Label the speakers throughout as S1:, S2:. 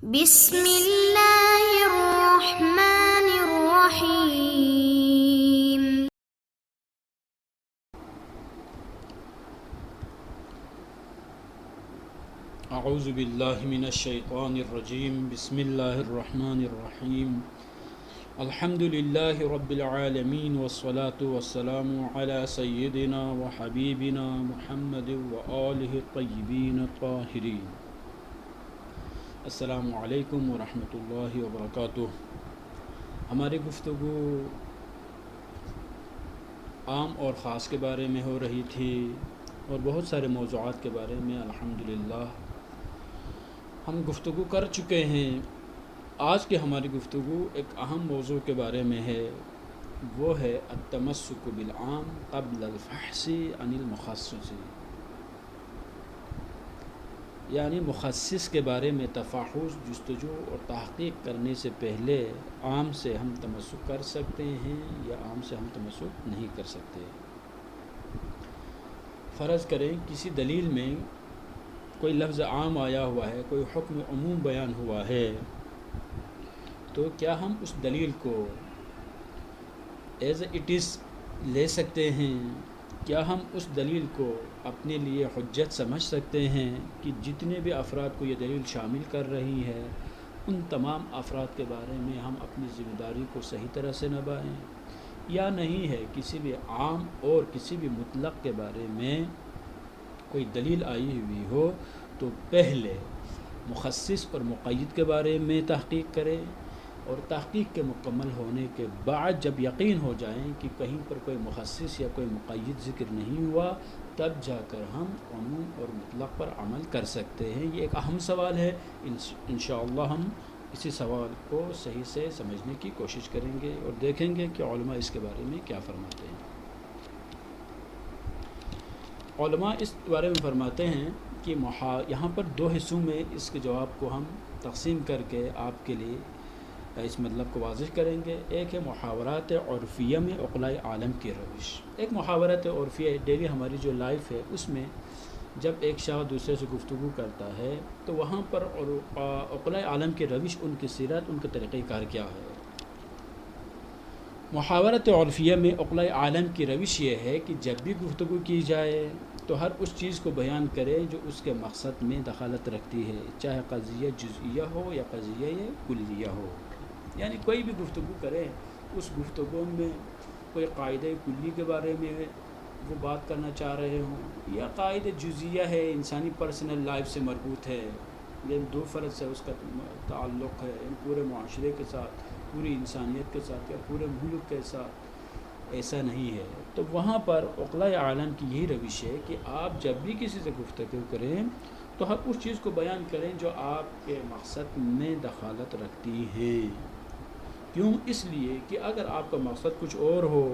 S1: بسم اللہ الرحمن الرحیم۔
S2: اعوذ باللہ من الشیطان الرجیم، بسم اللہ الرحمن الرحیم۔ الحمد للہ رب العالمین والصلاة والسلام علی سیدنا و حبیبنا محمد و آلہ الطیبین الطاہرین۔ السلام علیکم ورحمۃ اللہ وبرکاتہ۔ ہماری گفتگو عام اور خاص کے بارے میں ہو رہی تھی اور بہت سارے موضوعات کے بارے میں الحمدللہ ہم گفتگو کر چکے ہیں۔ آج کی ہماری گفتگو ایک اہم موضوع کے بارے میں ہے، وہ ہے التمسک بالعام قبل الفحص عن المخصص، یعنی مخصص کے بارے میں تفحص، جستجو اور تحقیق کرنے سے پہلے عام سے ہم تمسک کر سکتے ہیں یا عام سے ہم تمسک نہیں کر سکتے۔ فرض کریں کسی دلیل میں کوئی لفظ عام آیا ہوا ہے، کوئی حکم عموم بیان ہوا ہے، تو کیا ہم اس دلیل کو ایز اٹ از لے سکتے ہیں؟ کیا ہم اس دلیل کو اپنے لیے حجت سمجھ سکتے ہیں کہ جتنے بھی افراد کو یہ دلیل شامل کر رہی ہے ان تمام افراد کے بارے میں ہم اپنی ذمہ داری کو صحیح طرح سے نبھائیں، یا نہیں ہے کسی بھی عام اور کسی بھی مطلق کے بارے میں کوئی دلیل آئی ہوئی ہو تو پہلے مخصص اور مقید کے بارے میں تحقیق کریں، اور تحقیق کے مکمل ہونے کے بعد جب یقین ہو جائیں کہ کہیں پر کوئی مخصص یا کوئی مقید ذکر نہیں ہوا، تب جا کر ہم عموم اور مطلق پر عمل کر سکتے ہیں۔ یہ ایک اہم سوال ہے، انشاءاللہ ہم اسی سوال کو صحیح سے سمجھنے کی کوشش کریں گے اور دیکھیں گے کہ علماء اس کے بارے میں کیا فرماتے ہیں۔ علماء اس بارے میں فرماتے ہیں کہ یہاں پر دو حصوں میں اس کے جواب کو ہم تقسیم کر کے آپ کے لیے اس مطلب کو واضح کریں گے۔ ایک ہے محاورات عرفیہ میں عقلاء عالم کی روش۔ ایک محاورات عرفیہ ڈیلی ہماری جو لائف ہے اس میں جب ایک شخص دوسرے سے گفتگو کرتا ہے تو وہاں پر عقلاء عالم کی روش، ان کی سیرت، ان کے طریقہ کار کیا ہے۔ محاورات عرفیہ میں عقلاء عالم کی روش یہ ہے کہ جب بھی گفتگو کی جائے تو ہر اس چیز کو بیان کرے جو اس کے مقصد میں دخالت رکھتی ہے، چاہے قضیہ جزئیہ ہو یا قضیہ کلیہ ہو۔ یعنی کوئی بھی گفتگو کرے، اس گفتگو میں کوئی قاعدہ کلی کے بارے میں وہ بات کرنا چاہ رہے ہوں، یا قاعدہ جزئیہ ہے، انسانی پرسنل لائف سے مربوط ہے، یعنی دو فرد سے اس کا تعلق ہے، یعنی پورے معاشرے کے ساتھ، پوری انسانیت کے ساتھ یا پورے ملک کے ساتھ، ایسا نہیں ہے۔ تو وہاں پر عقلاء عالم کی یہی روش ہے کہ آپ جب بھی کسی سے گفتگو کریں تو ہر اس چیز کو بیان کریں جو آپ کے مقصد میں دخالت رکھتی ہے۔ کیوں؟ اس لیے کہ اگر آپ کا مقصد کچھ اور ہو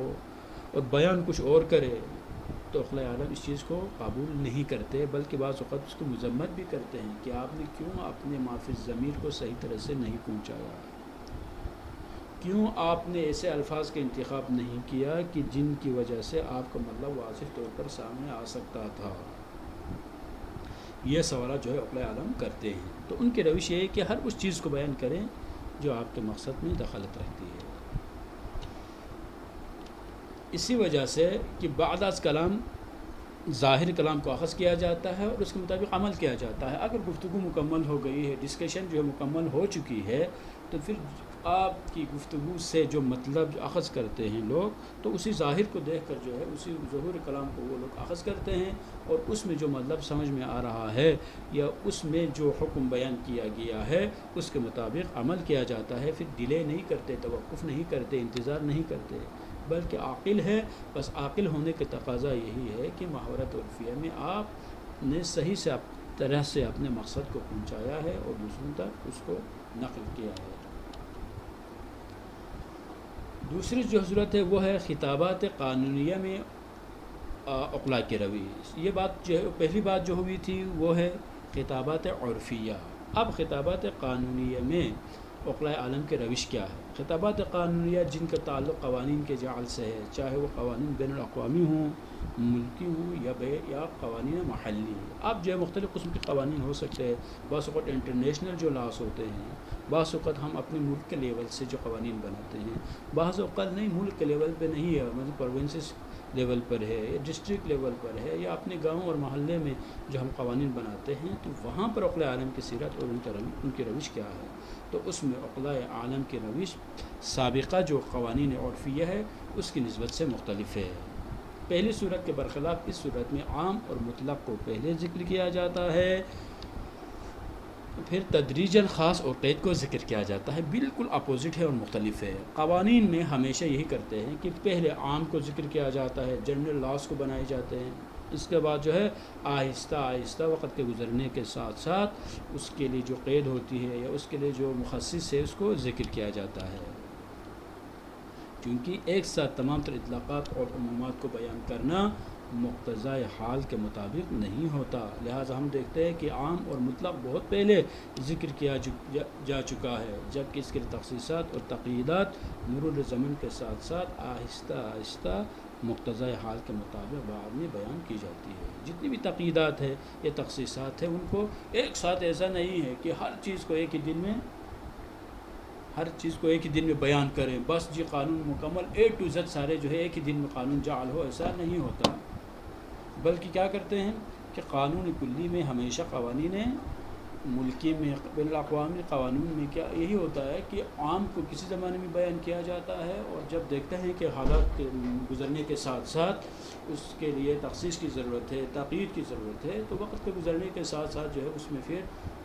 S2: اور بیان کچھ اور کرے تو عقلاء عالم اس چیز کو قبول نہیں کرتے، بلکہ بعض اوقات اس کو مذمت بھی کرتے ہیں کہ آپ نے کیوں اپنے مافی ضمیر کو صحیح طرح سے نہیں پہنچایا، کیوں آپ نے ایسے الفاظ کا انتخاب نہیں کیا کہ جن کی وجہ سے آپ کا مطلب واضح طور پر سامنے آ سکتا تھا۔ یہ سوالات جو ہے عقلاء عالم کرتے ہیں، تو ان کی روش یہ ہے کہ ہر اس چیز کو بیان کریں جو آپ کے مقصد میں دخالت رکھتی ہے۔ اسی وجہ سے کہ بعد از کلام ظاہر کلام کو اخذ کیا جاتا ہے اور اس کے مطابق عمل کیا جاتا ہے۔ اگر گفتگو مکمل ہو گئی ہے، ڈسکشن جو ہے مکمل ہو چکی ہے، تو پھر آپ کی گفتگو سے جو مطلب اخذ کرتے ہیں لوگ، تو اسی ظاہر کو دیکھ کر جو ہے اسی ظہور کلام کو وہ لوگ اخذ کرتے ہیں، اور اس میں جو مطلب سمجھ میں آ رہا ہے یا اس میں جو حکم بیان کیا گیا ہے اس کے مطابق عمل کیا جاتا ہے۔ پھر ڈیلے نہیں کرتے، توقف نہیں کرتے، انتظار نہیں کرتے، بلکہ عاقل ہے۔ بس عاقل ہونے کے تقاضا یہی ہے کہ محاورات عرفیہ میں آپ نے صحیح سے طرح سے اپنے مقصد کو پہنچایا ہے اور دوسروں تک اس کو نقل کیا ہے۔ دوسری جو صورت ہے وہ ہے خطابات قانونیہ میں عقلاء کی روش۔ یہ بات جو ہے پہلی بات جو ہوئی تھی وہ ہے خطابات عرفیہ۔ اب خطابات قانونیہ میں عقلائے عالم کے روش کیا ہے۔ خطابات قانونیہ جن کا تعلق قوانین کے جعل سے ہے، چاہے وہ قوانین بین الاقوامی ہوں، ملکی ہوں یا قوانین محلی۔ اب جو ہے مختلف قسم کے قوانین ہو سکتے ہیں، بعض اوقات انٹرنیشنل جو لاس ہوتے ہیں، بعض اوقات ہم اپنے ملک کے لیول سے جو قوانین بناتے ہیں، بعض اوقات نہیں ملک کے لیول پہ نہیں ہے، مطلب پروونسز لیول پر ہے یا ڈسٹرکٹ لیول پر ہے یا اپنے گاؤں اور محلے میں جو ہم قوانین بناتے ہیں، تو وہاں پر عقلائے عالم کی سیرت اور ان کی روش کیا ہے۔ تو اس میں عقلائے عالم کی روش سابقہ جو قوانین عرفیہ ہے اس کی نسبت سے مختلف ہے۔ پہلی صورت کے برخلاف اس صورت میں عام اور مطلق کو پہلے ذکر کیا جاتا ہے، پھر تدریجاً خاص اور قید کو ذکر کیا جاتا ہے۔ بالکل اپوزٹ ہے اور مختلف ہے۔ قوانین میں ہمیشہ یہی کرتے ہیں کہ پہلے عام کو ذکر کیا جاتا ہے، جنرل لاس کو بنائے جاتے ہیں، اس کے بعد جو ہے آہستہ آہستہ وقت کے گزرنے کے ساتھ ساتھ اس کے لیے جو قید ہوتی ہے یا اس کے لیے جو مخصص ہے اس کو ذکر کیا جاتا ہے، کیونکہ ایک ساتھ تمام تر اطلاقات اور عمومات کو بیان کرنا مقتضائے حال کے مطابق نہیں ہوتا۔ لہٰذا ہم دیکھتے ہیں کہ عام اور مطلق بہت پہلے ذکر کیا جا چکا ہے، جبکہ اس کے تخصیصات اور تقییدات مرور زمن کے ساتھ ساتھ آہستہ آہستہ مقتضائے حال کے مطابق بعد میں بیان کی جاتی ہے۔ جتنی بھی تقییدات ہے یا تخصیصات ہیں، ان کو ایک ساتھ ایسا نہیں ہے کہ ہر چیز کو ایک ہی دن میں بیان کریں، بس جی قانون مکمل A to Z سارے جو ہے ایک ہی دن میں قانون جعل ہو، ایسا نہیں ہوتا، بلکہ کیا کرتے ہیں کہ قانون کلی میں ہمیشہ قوانین ملکی میں بین الاقوامی قانون میں کیا یہی ہوتا ہے کہ عام کو کسی زمانے میں بیان کیا جاتا ہے، اور جب دیکھتے ہیں کہ حالات کے گزرنے کے ساتھ ساتھ اس کے لیے تخصیص کی ضرورت ہے، تقیید کی ضرورت ہے، تو وقت کے گزرنے کے ساتھ ساتھ جو ہے اس میں پھر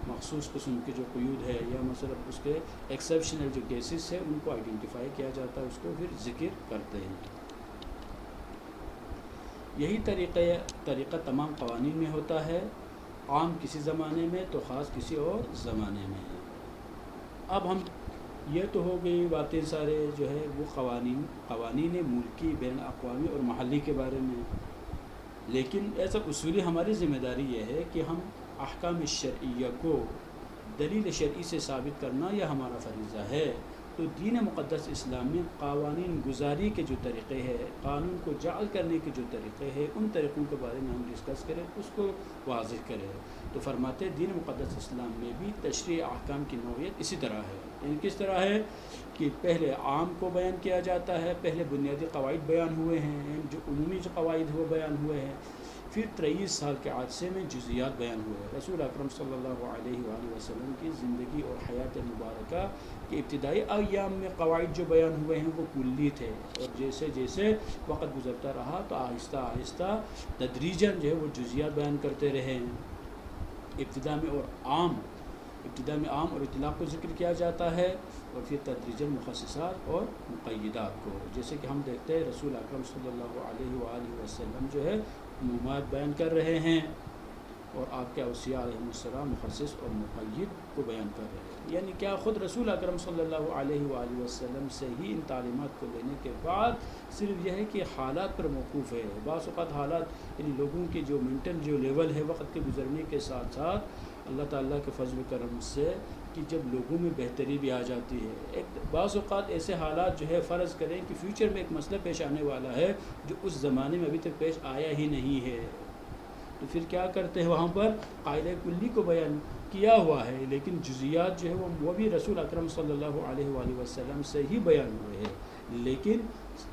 S2: مخصوص قسم کے جو قیود ہے یا مثلا اس کے ایکسیپشنل جو کیسز ہے ان کو آئیڈینٹیفائی کیا جاتا ہے، اس کو پھر ذکر کرتے ہیں۔ یہی طریقہ تمام قوانین میں ہوتا ہے، عام کسی زمانے میں تو خاص کسی اور زمانے میں۔ اب ہم یہ تو ہو گئی باتیں سارے جو ہے وہ قوانین ملکی بین الاقوامی اور محلی کے بارے میں، لیکن ایسا اصولی ہماری ذمہ داری یہ ہے کہ ہم احکام شرعیہ کو دلیل شرعی سے ثابت کرنا یہ ہمارا فریضہ ہے۔ تو دین مقدس اسلام میں قوانین گزاری کے جو طریقے ہیں، قانون کو جعل کرنے کے جو طریقے ہیں، ان طریقوں کے بارے میں ہم ڈسکس کریں، اس کو واضح کریں۔ تو فرماتے دین مقدس اسلام میں بھی تشریع احکام کی نوعیت اسی طرح ہے، یعنی کس طرح ہے کہ پہلے عام کو بیان کیا جاتا ہے، پہلے بنیادی قواعد بیان ہوئے ہیں، جو عمومی جو قواعد وہ بیان ہوئے ہیں، پھر 23 سال کے عرصے میں جزیات بیان ہوئے۔ رسول اکرم صلی اللہ علیہ وآلہ وسلم کی زندگی اور حیات مبارکہ کے ابتدائی ایام میں قواعد جو بیان ہوئے ہیں وہ کلی تھے، اور جیسے جیسے وقت گزرتا رہا تو آہستہ آہستہ تدریجاً جو ہے وہ جزیات بیان کرتے رہے۔ ابتدا میں عام اور اطلاق کو ذکر کیا جاتا ہے، اور پھر تدریجاً مخصصات اور مقیدات کو، جیسے کہ ہم دیکھتے ہیں رسول اکرم صلی اللہ علیہ وآلہ وسلم جو ہے عمومات بیان کر رہے ہیں، اور آپ کے اوصیاء علیہ السلام مخصص اور مقید کو بیان کر رہے ہیں۔ یعنی کیا خود رسول اکرم صلی اللہ علیہ وآلہ وسلم سے ہی ان تعلیمات کو لینے کے بعد صرف یہ ہے کہ حالات پر موقوف ہے۔ بعض اوقات حالات یعنی لوگوں کے جو منٹل جو لیول ہے وقت کے گزرنے کے ساتھ ساتھ اللہ تعالیٰ کے فضل و کرم سے کہ جب لوگوں میں بہتری بھی آ جاتی ہے، بعض اوقات ایسے حالات جو ہے فرض کریں کہ فیوچر میں ایک مسئلہ پیش آنے والا ہے جو اس زمانے میں ابھی تک پیش آیا ہی نہیں ہے، تو پھر کیا کرتے ہیں وہاں پر قاعدہ کلی کو بیان کیا ہوا ہے، لیکن جزیات جو ہے وہ بھی رسول اکرم صلی اللہ علیہ وآلہ وسلم سے ہی بیان ہوئے ہیں، لیکن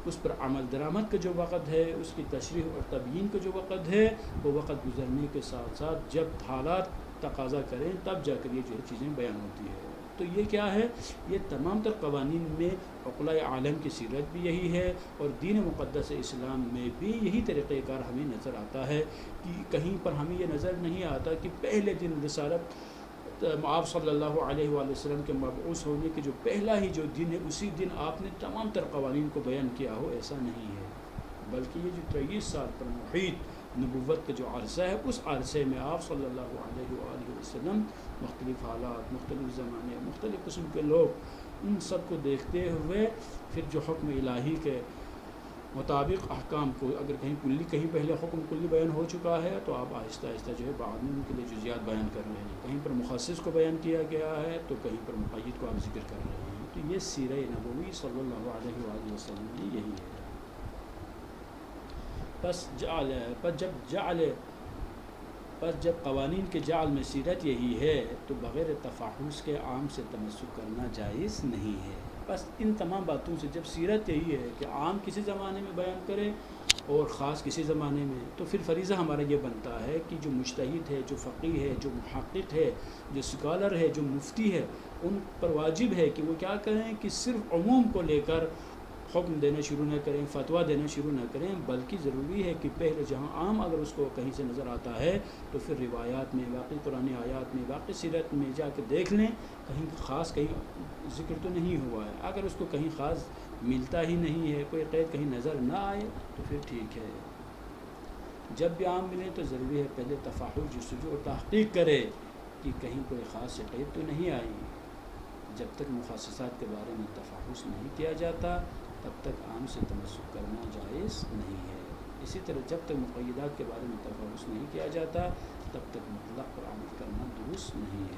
S2: اس پر عمل درآمد کا جو وقت ہے، اس کی تشریح اور تبیین کا جو وقت ہے، وہ وقت گزرنے کے ساتھ ساتھ جب حالات تقاضا کریں تب جا کر یہ جو چیزیں بیان ہوتی ہے۔ تو یہ کیا ہے، یہ تمام تر قوانین میں عقلائے عالم کی سیرت بھی یہی ہے، اور دین مقدس اسلام میں بھی یہی طریقہ کار ہمیں نظر آتا ہے، کہ کہیں پر ہمیں یہ نظر نہیں آتا کہ پہلے دن رسالت آپ صلی اللہ علیہ وآلہ وسلم کے مبعوث ہونے کے جو پہلا ہی جو دن ہے اسی دن آپ نے تمام تر قوانین کو بیان کیا ہو، ایسا نہیں ہے، بلکہ یہ جو 23 سال پر محیط نبوت کا جو عرصہ ہے، اس عرصے میں آپ صلی اللہ علیہ وآلہ وسلم مختلف حالات، مختلف زمانے، مختلف قسم کے لوگ، ان سب کو دیکھتے ہوئے پھر جو حکم الہی کے مطابق احکام کو، اگر کہیں پہلے حکم کلی بیان ہو چکا ہے تو آپ آہستہ آہستہ جو ہے بعد میں ان کے لیے جزیات بیان کر رہے ہیں، کہیں پر مخصص کو بیان کیا گیا ہے تو کہیں پر مقید کو آپ ذکر کر رہے ہیں. تو یہ سیرہ نبوی صلی اللہ علیہ وآلہ وسلم کی یہی ہے. پس جب قوانین کے جعل میں سیرت یہی ہے تو بغیر تفحص کے عام سے تمسک کرنا جائز نہیں ہے. بس ان تمام باتوں سے جب سیرت یہی ہے کہ عام کسی زمانے میں بیان کرے اور خاص کسی زمانے میں، تو پھر فریضہ ہمارا یہ بنتا ہے کہ جو مجتہد ہے، جو فقیہ ہے، جو محقق ہے، جو اسکالر ہے، جو مفتی ہے، ان پر واجب ہے کہ وہ کیا کریں کہ صرف عموم کو لے کر حکم دینا شروع نہ کریں، فتویٰ دینا شروع نہ کریں، بلکہ ضروری ہے کہ پہلے جہاں عام اگر اس کو کہیں سے نظر آتا ہے تو پھر روایات میں، واقعی قرآن آیات میں، واقعی سیرت میں جا کے دیکھ لیں کہیں خاص کہیں ذکر تو نہیں ہوا ہے. اگر اس کو کہیں خاص ملتا ہی نہیں ہے، کوئی قید کہیں نظر نہ آئے تو پھر ٹھیک ہے. جب بھی عام ملیں تو ضروری ہے پہلے تفحص، جستجو اور تحقیق کرے کہ کہیں کوئی خاص سے قید تو نہیں آئی. جب تک مخصصات کے بارے میں تفحص نہیں کیا جاتا تب تک عام سے تمسک کرنا جائز نہیں ہے. اسی طرح جب تک مقیدات کے بارے میں تفحص نہیں کیا جاتا تب تک مطلق پر عمل کرنا درست نہیں ہے.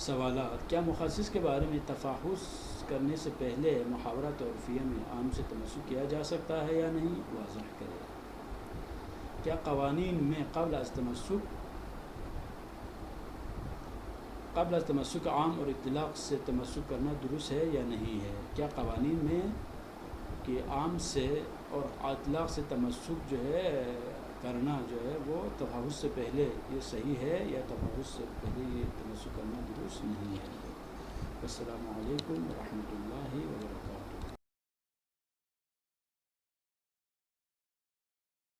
S2: سوالات: کیا مخصص کے بارے میں تفحص کرنے سے پہلے محاورات اور عرفیہ میں عام سے تمسک کیا جا سکتا ہے یا نہیں؟ واضح کرے. کیا قوانین میں قبل از تمسک عام اور اطلاق سے تمسک کرنا درست ہے یا نہیں ہے؟ کیا قوانین میں کہ عام سے اور اطلاق سے تمسک جو ہے کرنا جو ہے وہ تفحص سے پہلے یہ صحیح ہے یا تفحص سے پہلے یہ تمسک کرنا درست نہیں ہے؟ السلام علیکم ورحمۃ اللہ وبرکاتہ.